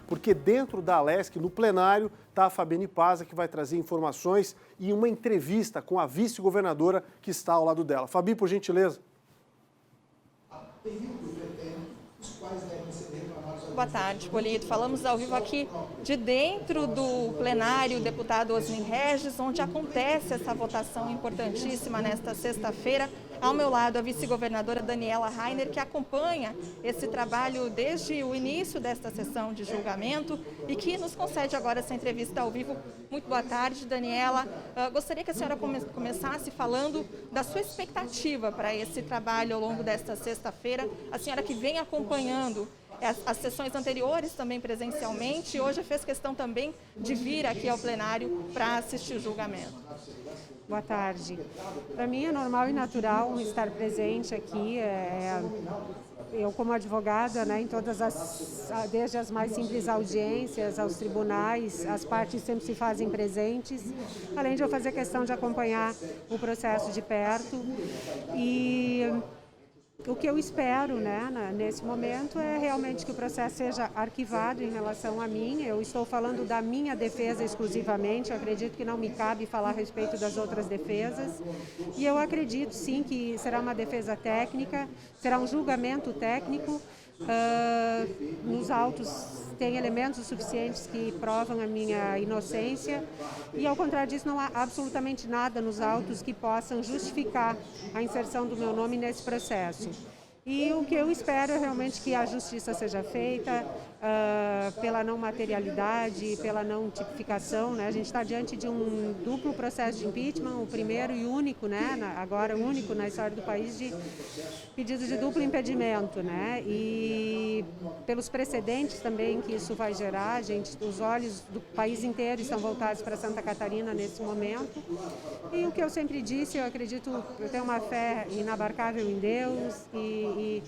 Porque dentro da Alesc, no plenário, está a Fabiane Paza, que vai trazer informações e uma entrevista com a vice-governadora que está ao lado dela. Fabi, por gentileza. Boa tarde, Polito. Falamos ao vivo aqui de dentro do plenário, o deputado Osmin Regis, onde acontece essa votação importantíssima nesta sexta-feira. Ao meu lado, a vice-governadora Daniela Rainer, que acompanha esse trabalho desde o início desta sessão de julgamento e que nos concede agora essa entrevista ao vivo. Muito boa tarde, Daniela. Gostaria que a senhora começasse falando da sua expectativa para esse trabalho ao longo desta sexta-feira. A senhora que vem acompanhando as sessões anteriores também presencialmente e hoje fez questão também de vir aqui ao plenário para assistir o julgamento. Boa tarde. Para mim é normal e natural estar presente aqui. Eu como advogada, né, em todas desde as mais simples audiências aos tribunais, as partes sempre se fazem presentes, além de eu fazer questão de acompanhar o processo de perto. E o que eu espero, né, nesse momento é realmente que o processo seja arquivado em relação a mim. Eu estou falando da minha defesa exclusivamente, eu acredito que não me cabe falar a respeito das outras defesas. E eu acredito sim que será uma defesa técnica, será um julgamento técnico. Nos autos tem elementos suficientes que provam a minha inocência e, ao contrário disso, não há absolutamente nada nos autos que possam justificar a inserção do meu nome nesse processo. E o que eu espero é realmente que a justiça seja feita pela não materialidade, pela não tipificação, né? A gente está diante de um duplo processo de impeachment, o primeiro e único, né? Agora único na história do país, de pedido de duplo impedimento, né? E pelos precedentes também que isso vai gerar, os olhos do país inteiro estão voltados para Santa Catarina nesse momento. E o que eu sempre disse, eu acredito, eu tenho uma fé inabarcável em Deus e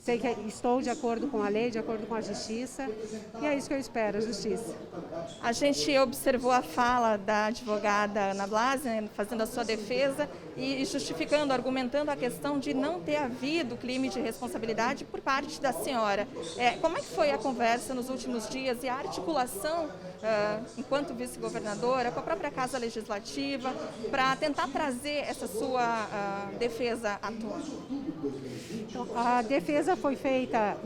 sei que estou de acordo com a lei, de acordo com a justiça, e é isso que eu espero, a justiça. A gente observou a fala da advogada Ana Blasi, né, fazendo a sua defesa e justificando, argumentando a questão de não ter havido crime de responsabilidade por parte da senhora. Como é que foi a conversa nos últimos dias e a articulação, enquanto vice-governadora, com a própria Casa Legislativa, para tentar trazer essa sua defesa à tona? Então, a defesa foi feita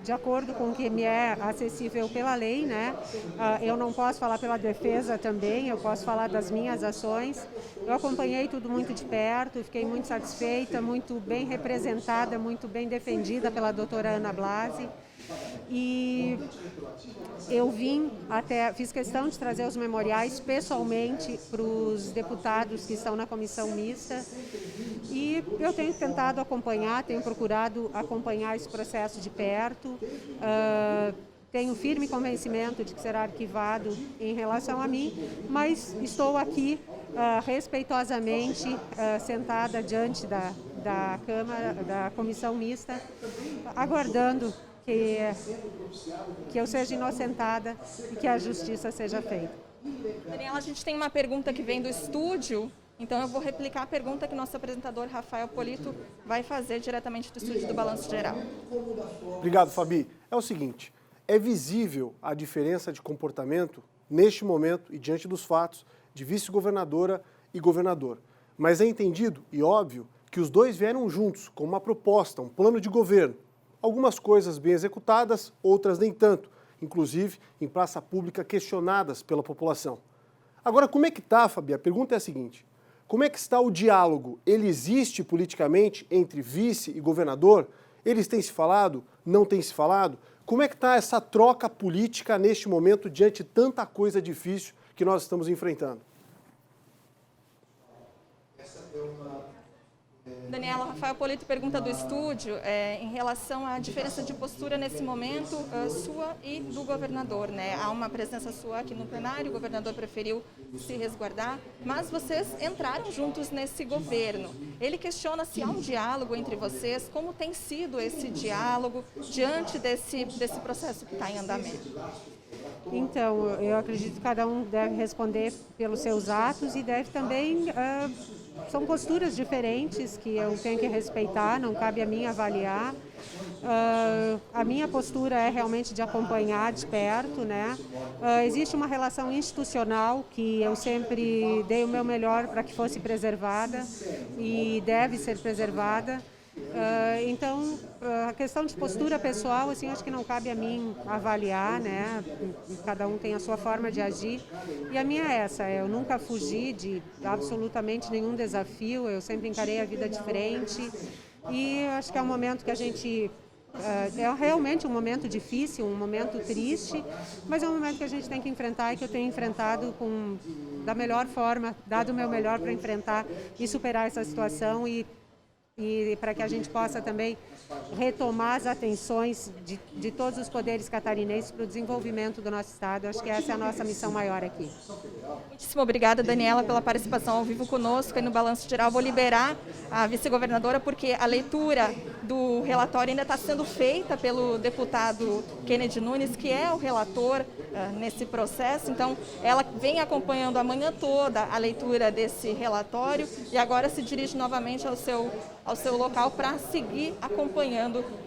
de acordo com o que me é acessível pela lei, né? Eu não posso falar pela defesa também, eu posso falar das minhas ações. Eu acompanhei tudo muito de perto, fiquei muito satisfeita, muito bem representada, muito bem defendida pela doutora Ana Blasi. E eu fiz questão de trazer os memoriais pessoalmente para os deputados que estão na comissão mista. E eu tenho tentado acompanhar, tenho procurado acompanhar esse processo de perto. Tenho firme convencimento de que será arquivado em relação a mim, mas estou aqui respeitosamente sentada diante da Câmara, da comissão mista, aguardando que eu seja inocentada e que a justiça seja feita. Daniela, a gente tem uma pergunta que vem do estúdio, então eu vou replicar a pergunta que nosso apresentador Rafael Polito vai fazer diretamente do estúdio do Balanço Geral. Obrigado, Fabi. É o seguinte, é visível a diferença de comportamento neste momento e diante dos fatos de vice-governadora e governador. Mas é entendido e óbvio que os dois vieram juntos com uma proposta, um plano de governo. Algumas coisas bem executadas, outras nem tanto, inclusive em praça pública questionadas pela população. Agora, como é que está, Fabi? A pergunta é a seguinte, como é que está o diálogo? Ele existe politicamente entre vice e governador? Eles têm se falado? Não têm se falado? Como é que está essa troca política neste momento diante de tanta coisa difícil que nós estamos enfrentando? Daniela, Rafael Polito pergunta do estúdio em relação à diferença de postura nesse momento sua e do governador, né? Há uma presença sua aqui no plenário, o governador preferiu se resguardar, mas vocês entraram juntos nesse governo. Ele questiona se há um diálogo entre vocês, como tem sido esse diálogo diante desse processo que está em andamento? Então, eu acredito que cada um deve responder pelos seus atos e deve também são posturas diferentes que eu tenho que respeitar, não cabe a mim avaliar. A minha postura é realmente de acompanhar de perto, né? Existe uma relação institucional que eu sempre dei o meu melhor para que fosse preservada e deve ser preservada. Então, a questão de postura pessoal, assim, acho que não cabe a mim avaliar, né? Cada um tem a sua forma de agir. E a minha é essa, eu nunca fugi de absolutamente nenhum desafio, eu sempre encarei a vida de frente. E acho que é um momento que a gente... É realmente um momento difícil, um momento triste, mas é um momento que a gente tem que enfrentar e que eu tenho enfrentado da melhor forma, dado o meu melhor para enfrentar e superar essa situação e para que a gente possa também retomar as atenções de todos os poderes catarinenses para o desenvolvimento do nosso estado. Acho que essa é a nossa missão maior aqui. Muitíssimo obrigada, Daniela, pela participação ao vivo conosco e no Balanço Geral. Vou liberar a vice-governadora porque a leitura do relatório ainda está sendo feita pelo deputado Kennedy Nunes, que é o relator nesse processo. Então, ela vem acompanhando a manhã toda a leitura desse relatório e agora se dirige novamente ao seu local para seguir acompanhando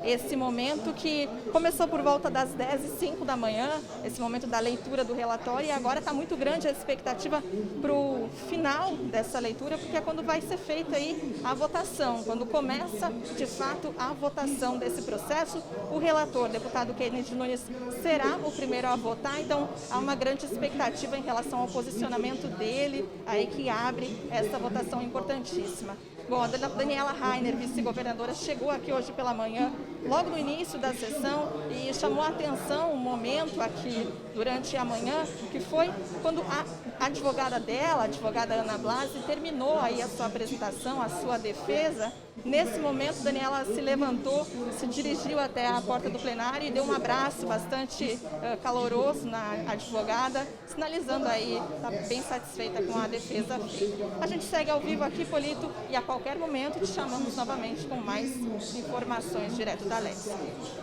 esse momento que começou por volta das 10h05 da manhã, esse momento da leitura do relatório, e agora está muito grande a expectativa para o final dessa leitura, porque é quando vai ser feita aí a votação, quando começa de fato a votação desse processo. O relator, deputado Kennedy Nunes, será o primeiro a votar, então há uma grande expectativa em relação ao posicionamento dele, aí que abre essa votação importantíssima. Bom, a Daniela Rainer, vice-governadora, chegou aqui hoje pela manhã, logo no início da sessão, e chamou a atenção um momento aqui durante a manhã, que foi quando a advogada dela, a advogada Ana Blasi, terminou aí a sua apresentação, a sua defesa. Nesse momento, Daniela se levantou, se dirigiu até a porta do plenário e deu um abraço bastante caloroso na advogada, sinalizando aí, está bem satisfeita com a defesa feita. A gente segue ao vivo aqui, Polito, e a qualquer momento te chamamos novamente com mais informações direto da Lex.